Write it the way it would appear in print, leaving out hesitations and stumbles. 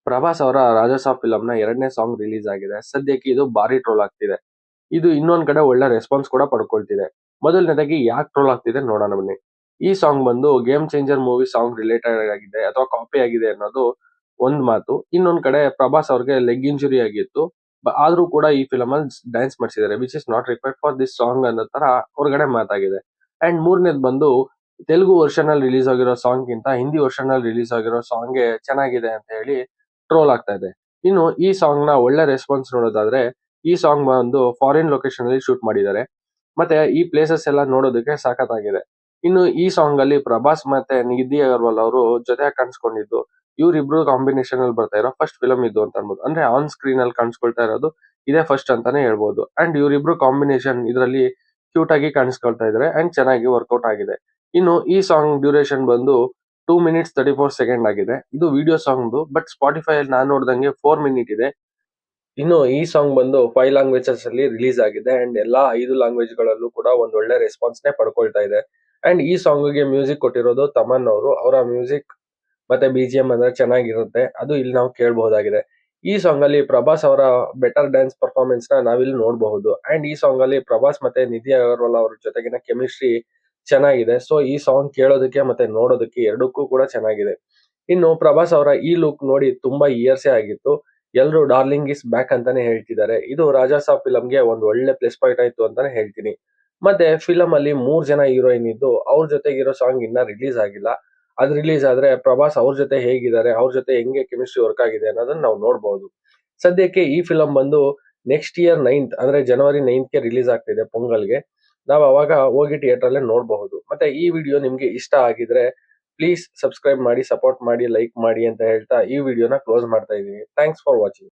ಪ್ರಭಾಸ್ ಅವರ ರಾಜಸಾಬ್ ಫಿಲಂ ನ 2ನೇ ಸಾಂಗ್ ರಿಲೀಸ್ ಆಗಿದೆ. ಸದ್ಯಕ್ಕೆ ಇದು ಭಾರಿ ಟ್ರೋಲ್ ಆಗ್ತಿದೆ. ಇದು ಇನ್ನೊಂದ್ ಕಡೆ ಒಳ್ಳೆ ರೆಸ್ಪಾನ್ಸ್ ಕೂಡ ಪಡ್ಕೊಳ್ತಿದೆ. ಮೊದಲನೇದಾಗಿ ಯಾಕೆ ಟ್ರೋಲ್ ಆಗ್ತಿದೆ ನೋಡೋಣ ಬನ್ನಿ. ಈ ಸಾಂಗ್ ಬಂದು game changer movie song related ಆಗಿದೆ ಅಥವಾ ಕಾಪಿ ಆಗಿದೆ ಅನ್ನೋದು ಒಂದ್ ಮಾತು. ಇನ್ನೊಂದ್ ಕಡೆ ಪ್ರಭಾಸ್ ಅವ್ರಿಗೆ ಲೆಗ್ ಇಂಜುರಿ ಆಗಿತ್ತು. ಆದ್ರೂ ಕೂಡ ಈ ಫಿಲಂ ಅಲ್ಲಿ ಡ್ಯಾನ್ಸ್ ಮಾಡಿಸಿದ್ದಾರೆ, which is not required for this song ಅನ್ನೋ ತರ ಹೊರಗಡೆ ಮಾತಾಗಿದೆ. ಅಂಡ್ ಮೂರನೇದು ಬಂದು ತೆಲುಗು ವರ್ಷನ್ ಅಲ್ಲಿ ರಿಲೀಸ್ ಆಗಿರೋ ಸಾಂಗ್ ಗಿಂತ ಹಿಂದಿ ವರ್ಷನ್ ಅಲ್ಲಿ ರಿಲೀಸ್ ಆಗಿರೋ ಸಾಂಗ್ ಚೆನ್ನಾಗಿದೆ ಅಂತ ಹೇಳಿ ಟ್ರೋಲ್ ಆಗ್ತಾ ಇದೆ. ಇನ್ನು ಈ ಸಾಂಗ್ ನ ಒಳ್ಳೆ ರೆಸ್ಪಾನ್ಸ್ ನೋಡೋದಾದ್ರೆ, ಈ ಸಾಂಗ್ ಬಂದು ಫಾರಿನ್ ಲೊಕೇಶನ್ ಅಲ್ಲಿ ಶೂಟ್ ಮಾಡಿದ್ದಾರೆ. ಮತ್ತೆ ಈ ಪ್ಲೇಸಸ್ ಎಲ್ಲ ನೋಡೋದಕ್ಕೆ ಸಖತ್ತಾಗಿದೆ. ಇನ್ನು ಈ ಸಾಂಗ್ ಅಲ್ಲಿ ಪ್ರಭಾಸ್ ಮತ್ತೆ ನಿಧಿ ಅಗರ್ವಾಲ್ ಅವರು ಜೊತೆಯಾಗಿ ಕಾಣಿಸ್ಕೊಂಡಿದ್ದು, ಇವ್ರಿಬ್ರು ಕಾಂಬಿನೇಷನ್ ಅಲ್ಲಿ ಬರ್ತಾ ಇರೋ ಫಸ್ಟ್ ಫಿಲಂ ಇದು ಅಂತ ಅನ್ಬೋದು. ಅಂದ್ರೆ ಆನ್ ಸ್ಕ್ರೀನ್ ಅಲ್ಲಿ ಕಾಣಿಸ್ಕೊಳ್ತಾ ಇರೋದು ಇದೇ ಫಸ್ಟ್ ಅಂತಾನೆ ಹೇಳ್ಬೋದು. ಅಂಡ್ ಇವ್ರಿಬ್ರು ಕಾಂಬಿನೇಷನ್ ಇದರಲ್ಲಿ ಕ್ಯೂಟ್ ಆಗಿ ಕಾಣಿಸ್ಕೊಳ್ತಾ ಇದಾರೆ ಅಂಡ್ ಚೆನ್ನಾಗಿ ವರ್ಕೌಟ್ ಆಗಿದೆ. ಇನ್ನು ಈ ಸಾಂಗ್ ಡ್ಯೂರೇಷನ್ ಬಂದು 2 ಮಿನಿಟ್ಸ್ 34 ಸೆಕೆಂಡ್ ಆಗಿದೆ. ಇದು ವಿಡಿಯೋ ಸಾಂಗ್, ಬಟ್ ಸ್ಪಾಟಿಫೈ ಅಲ್ಲಿ ನಾನು ನೋಡ್ದಂಗೆ 4 ಮಿನಿಟ್ ಇದೆ. ಇನ್ನು ಈ ಸಾಂಗ್ ಬಂದು 5 ಲ್ಯಾಂಗ್ವೇಜಸ್ ಅಲ್ಲಿ ರಿಲೀಸ್ ಆಗಿದೆ ಅಂಡ್ ಎಲ್ಲಾ 5 ಲ್ಯಾಂಗ್ವೇಜ್ ಗಳಲ್ಲೂ ಕೂಡ ಒಂದ್ ಒಳ್ಳೆ ರೆಸ್ಪಾನ್ಸ್ ನೇ ಪಡ್ಕೊಳ್ತಾ ಇದೆ. ಅಂಡ್ ಈ ಸಾಂಗ್ ಗೆ ಮ್ಯೂಸಿಕ್ ಕೊಟ್ಟಿರೋದು ತಮನ್ ಅವರು. ಅವರ ಮ್ಯೂಸಿಕ್ ಮತ್ತೆ ಬಿಜಿಎಂ ಅಂದ್ರೆ ಚೆನ್ನಾಗಿರುತ್ತೆ, ಅದು ಇಲ್ಲಿ ನಾವು ಕೇಳಬಹುದಾಗಿದೆ. ಈ ಸಾಂಗ್ ಅಲ್ಲಿ ಪ್ರಭಾಸ್ ಅವರ ಬೆಟರ್ ಡ್ಯಾನ್ಸ್ ಪರ್ಫಾರ್ಮೆನ್ಸ್ ನ ನಾವಿಲ್ಲಿ ನೋಡಬಹುದು. ಅಂಡ್ ಈ ಸಾಂಗ್ ಅಲ್ಲಿ ಪ್ರಭಾಸ್ ಮತ್ತೆ ನಿಧಿ ಅಗರ್ವಾಲ್ ಅವ್ರ ಜೊತೆಗಿನ ಕೆಮಿಸ್ಟ್ರಿ ಚೆನ್ನಾಗಿದೆ. ಸೊ ಈ ಸಾಂಗ್ ಕೇಳೋದಕ್ಕೆ ಮತ್ತೆ ನೋಡೋದಕ್ಕೆ ಎರಡಕ್ಕೂ ಕೂಡ ಚೆನ್ನಾಗಿದೆ. ಇನ್ನು ಪ್ರಭಾಸ್ ಅವರ ಈ ಲುಕ್ ನೋಡಿ ತುಂಬಾ ಇಯರ್ಸೇ ಆಗಿತ್ತು. ಎಲ್ರು ಡಾರ್ಲಿಂಗ್ ಇಸ್ ಬ್ಯಾಕ್ ಅಂತಾನೆ ಹೇಳ್ತಿದ್ದಾರೆ. ಇದು ರಾಜಾ ಸಾಬ್ ಫಿಲಂಗೆ ಒಂದು ಒಳ್ಳೆ ಪ್ಲಸ್ ಪಾಯಿಂಟ್ ಆಯ್ತು ಅಂತಾನೆ ಹೇಳ್ತೀನಿ. ಮತ್ತೆ ಫಿಲಂ ಅಲ್ಲಿ 3 ಜನ ಹೀರೋಯಿನ್ ಇದ್ದು ಅವ್ರ ಜೊತೆಗಿರೋ ಸಾಂಗ್ ಇನ್ನ ರಿಲೀಸ್ ಆಗಿಲ್ಲ. ಅದ್ ರಿಲೀಸ್ ಆದ್ರೆ ಪ್ರಭಾಸ್ ಅವ್ರ ಜೊತೆ ಹೇಗಿದ್ದಾರೆ, ಅವ್ರ ಜೊತೆ ಹೆಂಗೆ ಕೆಮಿಸ್ಟ್ರಿ ವರ್ಕ್ ಆಗಿದೆ ಅನ್ನೋದನ್ನ ನಾವು ನೋಡಬಹುದು. ಸದ್ಯಕ್ಕೆ ಈ ಫಿಲಂ ಬಂದು ನೆಕ್ಸ್ಟ್ ಇಯರ್ 9th ಅಂದ್ರೆ ಜನವರಿ 9th ಗೆ ರಿಲೀಸ್ ಆಗ್ತಿದೆ ಪೊಂಗಲ್ಗೆ. ನಾವು ಅವಾಗ ಹೋಗಿ ಥಿಯೇಟರ್ ಅಲ್ಲೇ ನೋಡಬಹುದು. ಮತ್ತೆ ಈ ವಿಡಿಯೋ ನಿಮ್ಗೆ ಇಷ್ಟ ಆಗಿದ್ರೆ ಪ್ಲೀಸ್ ಸಬ್ಸ್ಕ್ರೈಬ್ ಮಾಡಿ, ಸಪೋರ್ಟ್ ಮಾಡಿ, ಲೈಕ್ ಮಾಡಿ ಅಂತ ಹೇಳ್ತಾ ಈ ವಿಡಿಯೋನ ಕ್ಲೋಸ್ ಮಾಡ್ತಾ ಇದೀನಿ. Thanks for watching.